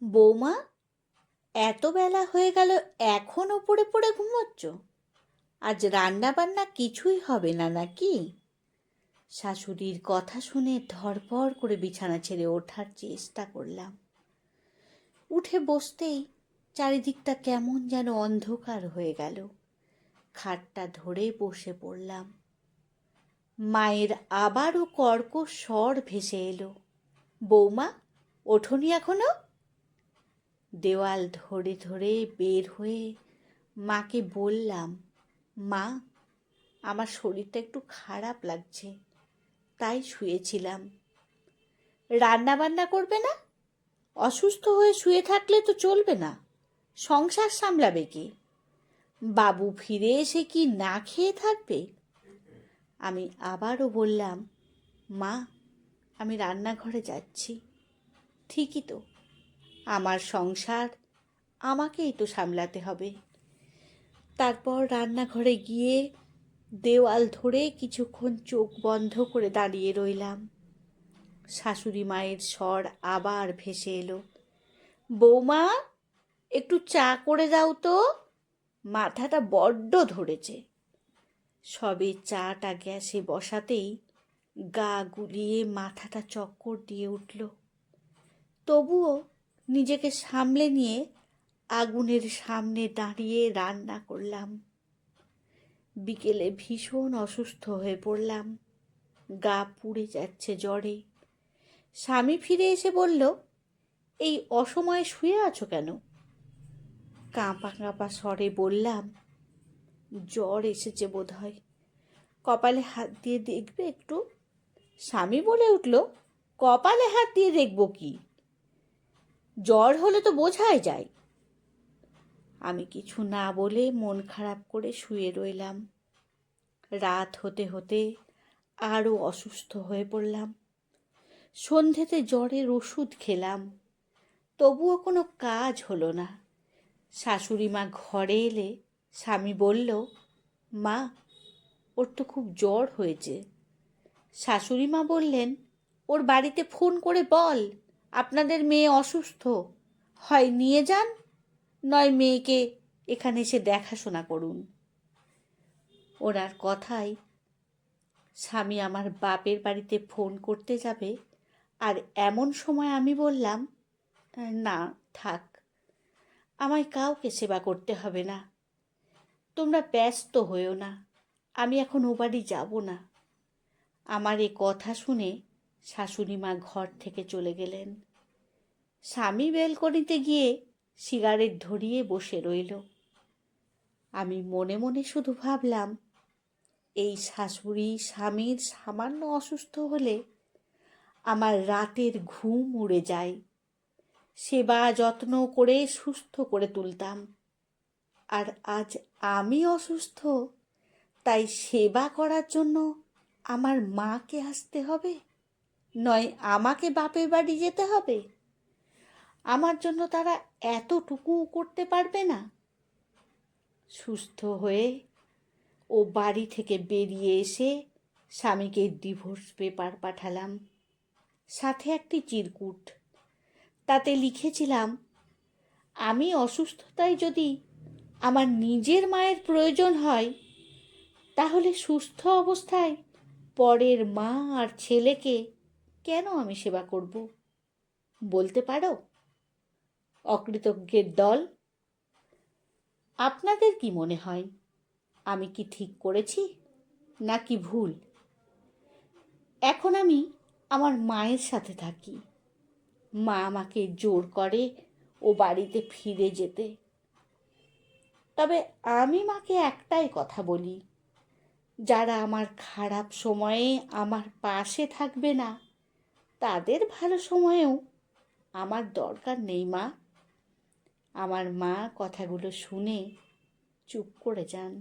বৌমা, এত বেলা হয়ে গেল, এখনো পড়ে পড়ে ঘুমোচ্ছ? আজ রান্না বান্না কিছুই হবে না নাকি? শাশুড়ির কথা শুনে ধড়ফড় করে বিছানা ছেড়ে ওঠার চেষ্টা করলাম। উঠে বসতেই চারিদিকটা কেমন যেন অন্ধকার হয়ে গেল। খাটটা ধরে বসে পড়লাম। মায়ের আবারও কর্কশ স্বর ভেসে এলো, বৌমা, ওঠোনি এখনো? দেওয়াল ধরে ধরে বের হয়ে মাকে বললাম, মা, আমার শরীরটা একটু খারাপ লাগছে, তাই শুয়েছিলাম। রান্না বান্না করবে না? অসুস্থ হয়ে শুয়ে থাকলে তো চলবে না। সংসার সামলাবে কে? বাবু ফিরে এসে কি না খেয়ে থাকবে? আমি আবারও বললাম, মা, আমি রান্নাঘরে যাচ্ছি। ঠিকই তো, আমার সংসার আমাকেই তো সামলাতে হবে। তারপর রান্নাঘরে গিয়ে দেওয়াল ধরে কিছুক্ষণ চোখ বন্ধ করে দাঁড়িয়ে রইলাম। শাশুড়ি মায়ের স্বর আবার ভেসে এলো, বৌমা, একটু চা করে দাও তো, মাথাটা বড্ড ধরেছে। সবে চাটা গ্যাসে বসাতেই গা গুলিয়ে মাথাটা চক্কর দিয়ে উঠল। তবুও নিজেকে সামলে নিয়ে আগুনের সামনে দাঁড়িয়ে রান্না করলাম। বিকেলে ভীষণ অসুস্থ হয়ে পড়লাম, গা পুড়ে যাচ্ছে জ্বরে। স্বামী ফিরে এসে বলল, এই অসময়ে শুয়ে আছো কেন? কাঁপা কাঁপা স্বরে বললাম, জ্বর এসেছে বোধ হয়, কপালে হাত দিয়ে দেখবে একটু। স্বামী বলে উঠল, কপালে হাত দিয়ে দেখব কি? জ্বর হলে তো বোঝাই যায়। আমি কিছু না বলে মন খারাপ করে শুয়ে রইলাম। রাত হতে হতে আরও অসুস্থ হয়ে পড়লাম। সন্ধেতে জ্বরের ওষুধ খেলাম, তবুও কোনো কাজ হলো না। শাশুড়ি মা ঘরে এলে স্বামী বলল, মা, ওর তো খুব জ্বর হয়েছে। শাশুড়ি মা বললেন, ওর বাড়িতে ফোন করে বল আপনাদের মেয়ে অসুস্থ, হয় নিয়ে যান, নয় মেয়েকে এখানে এসে দেখাশোনা করুন। ওনার কথায় স্বামী আমার বাপের বাড়িতে ফোন করতে যাবে, আর এমন সময় আমি বললাম, না থাক, আমায় কাউকে সেবা করতে হবে না, তোমরা ব্যস্ত হয়েও না, আমি এখন ও বাড়ি যাব না। আমার এ কথা শুনে শাশুড়ি মা ঘর থেকে চলে গেলেন। স্বামী বেলকনিতে গিয়ে সিগারেট ধরিয়ে বসে রইল। আমি মনে মনে শুধু ভাবলাম, এই শাশুড়ি স্বামীর সামান্য অসুস্থ হলে আমার রাতের ঘুম উড়ে যায়। সেবা যত্ন করে সুস্থ করে তুলতাম, আর আজ আমি অসুস্থ, তাই সেবা করার জন্য আমার মাকে আসতে হবে, নয় আমাকে বাপের বাড়ি যেতে হবে। আমার জন্য তারা এতটুকু করতে পারবে না? সুস্থ হয়ে ও বাড়ি থেকে বেরিয়ে এসে স্বামীকে ডিভোর্স পেপার পাঠালাম, সাথে একটি চিরকুট। তাতে লিখেছিলাম, আমি অসুস্থতায় যদি আমার নিজের মায়ের প্রয়োজন হয়, তাহলে সুস্থ অবস্থায় পরের মা আর ছেলেকে কেন আমি সেবা করব? বলতে পারো? অকৃতজ্ঞের দল। আপনাদের কি মনে হয়, আমি কি ঠিক করেছি নাকি ভুল? এখন আমি আমার মায়ের সাথে থাকি। মা আমাকে জোর করে ও বাড়িতে ফিরে যেতে। তবে আমি মাকে একটাই কথা বলি, যারা আমার খারাপ সময়ে আমার পাশে থাকবে না, তাদের ভালো সময়েও আমার দরকার নেই মা। আমার মা কথাগুলো শুনে চুপ করে যান।